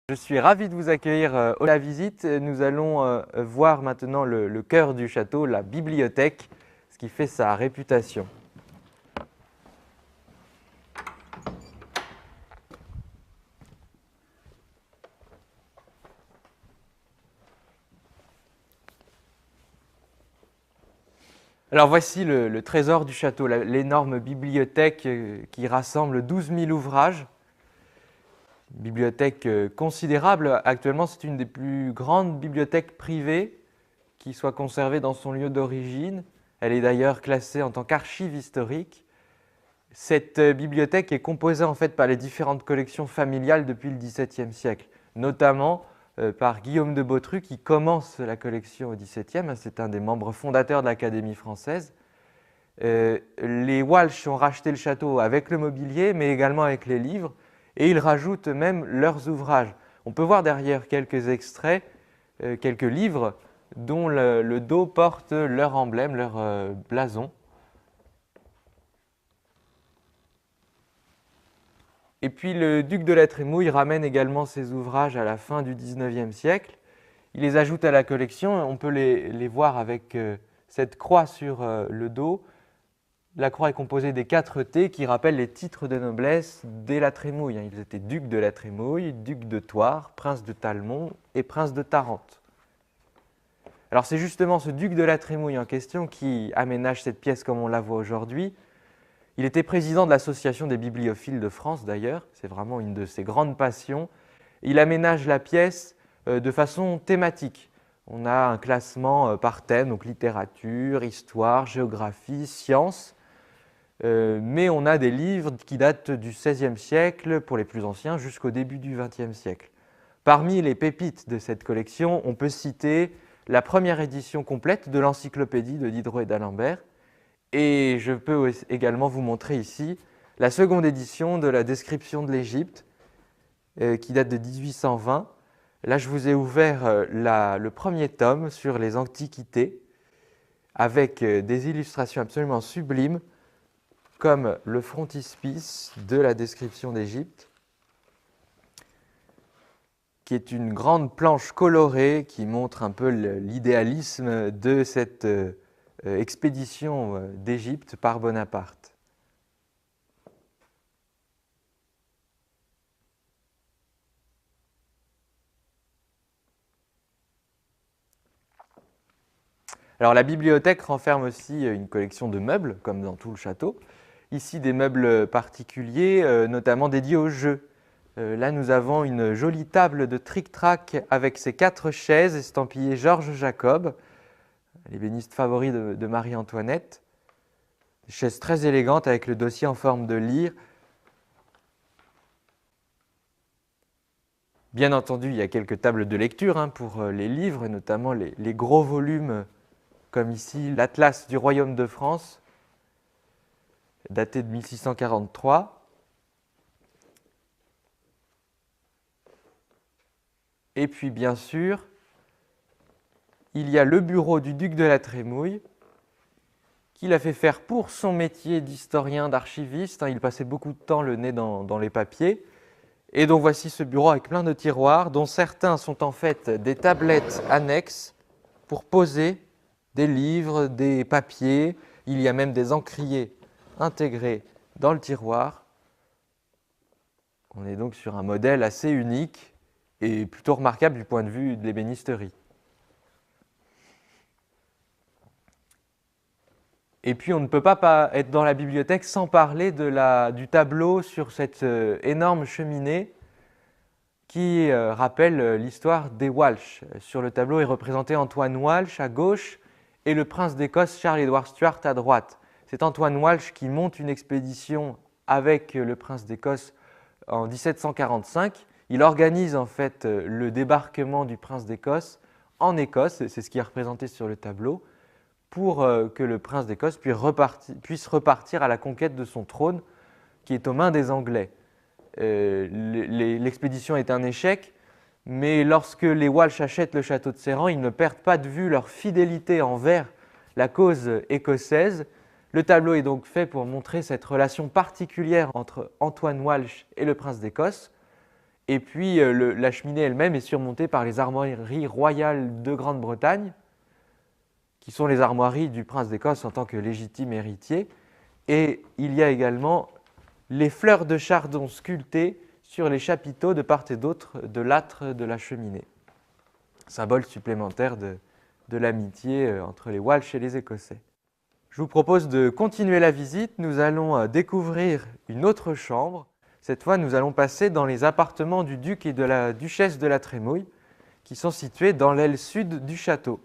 Je suis ravi de vous accueillir à la visite. Nous allons voir maintenant le cœur du château, la bibliothèque, ce qui fait sa réputation. Alors voici le trésor du château, l'énorme bibliothèque qui rassemble 12 000 ouvrages. Une bibliothèque considérable. Actuellement, c'est une des plus grandes bibliothèques privées qui soit conservée dans son lieu d'origine. Elle est d'ailleurs classée en tant qu'archive historique. Cette bibliothèque est composée en fait par les différentes collections familiales depuis le XVIIe siècle, notamment par Guillaume de Botrus qui commence la collection au XVIIe. C'est un des membres fondateurs de l'Académie française. Les Walsh ont racheté le château avec le mobilier, mais également avec les livres, et ils rajoutent même leurs ouvrages. On peut voir derrière quelques extraits, quelques livres dont le dos porte leur emblème, leur blason. Et puis le duc de la Trémouille ramène également ses ouvrages à la fin du XIXe siècle. Il les ajoute à la collection, on peut les voir avec cette croix sur le dos. La croix est composée des 4 T qui rappellent les titres de noblesse des La Trémouille. Ils étaient duc de la Trémouille, duc de Thouars, prince de Talmont et prince de Tarente. Alors c'est justement ce duc de la Trémouille en question qui aménage cette pièce comme on la voit aujourd'hui. Il était président de l'Association des bibliophiles de France d'ailleurs, c'est vraiment une de ses grandes passions. Il aménage la pièce de façon thématique. On a un classement par thème, donc littérature, histoire, géographie, sciences. Mais on a des livres qui datent du XVIe siècle pour les plus anciens jusqu'au début du XXe siècle. Parmi les pépites de cette collection, on peut citer la première édition complète de l'encyclopédie de Diderot et d'Alembert. Et je peux également vous montrer ici la seconde édition de la description de l'Égypte qui date de 1820. Là, je vous ai ouvert le premier tome sur les antiquités avec des illustrations absolument sublimes comme le frontispice de la description d'Égypte, qui est une grande planche colorée qui montre un peu l'idéalisme de cette expédition d'Égypte par Bonaparte. Alors la bibliothèque renferme aussi une collection de meubles, comme dans tout le château. Ici des meubles particuliers, notamment dédiés aux jeux. Là nous avons une jolie table de tric-trac avec ses 4 chaises estampillées Georges Jacob, l'ébéniste favori de Marie-Antoinette. Des chaises très élégantes avec le dossier en forme de lyre. Bien entendu, il y a quelques tables de lecture pour les livres, notamment les gros volumes comme ici l'Atlas du Royaume de France, daté de 1643. Et puis bien sûr, il y a le bureau du duc de la Trémouille, qu'il a fait faire pour son métier d'historien, d'archiviste. Il passait beaucoup de temps le nez dans les papiers. Et donc voici ce bureau avec plein de tiroirs, dont certains sont en fait des tablettes annexes pour poser des livres, des papiers. Il y a même des encriers intégrés dans le tiroir. On est donc sur un modèle assez unique et plutôt remarquable du point de vue de l'ébénisterie. Et puis on ne peut pas être dans la bibliothèque sans parler du tableau sur cette énorme cheminée qui rappelle l'histoire des Walsh. Sur le tableau est représenté Antoine Walsh à gauche et le prince d'Écosse Charles-Édouard Stuart à droite. C'est Antoine Walsh qui monte une expédition avec le prince d'Écosse en 1745. Il organise en fait le débarquement du prince d'Écosse en Écosse, c'est ce qui est représenté sur le tableau, pour que le prince d'Écosse puisse repartir à la conquête de son trône qui est aux mains des Anglais. L'expédition est un échec, mais lorsque les Walsh achètent le château de Serrans, ils ne perdent pas de vue leur fidélité envers la cause écossaise. Le tableau est donc fait pour montrer cette relation particulière entre Antoine Walsh et le prince d'Écosse. Et puis la cheminée elle-même est surmontée par les armoiries royales de Grande-Bretagne, qui sont les armoiries du prince d'Écosse en tant que légitime héritier. Et il y a également les fleurs de chardon sculptées sur les chapiteaux de part et d'autre de l'âtre de la cheminée. Symbole supplémentaire de l'amitié entre les Welsh et les Écossais. Je vous propose de continuer la visite. Nous allons découvrir une autre chambre. Cette fois, nous allons passer dans les appartements du duc et de la duchesse de la Trémouille, qui sont situés dans l'aile sud du château.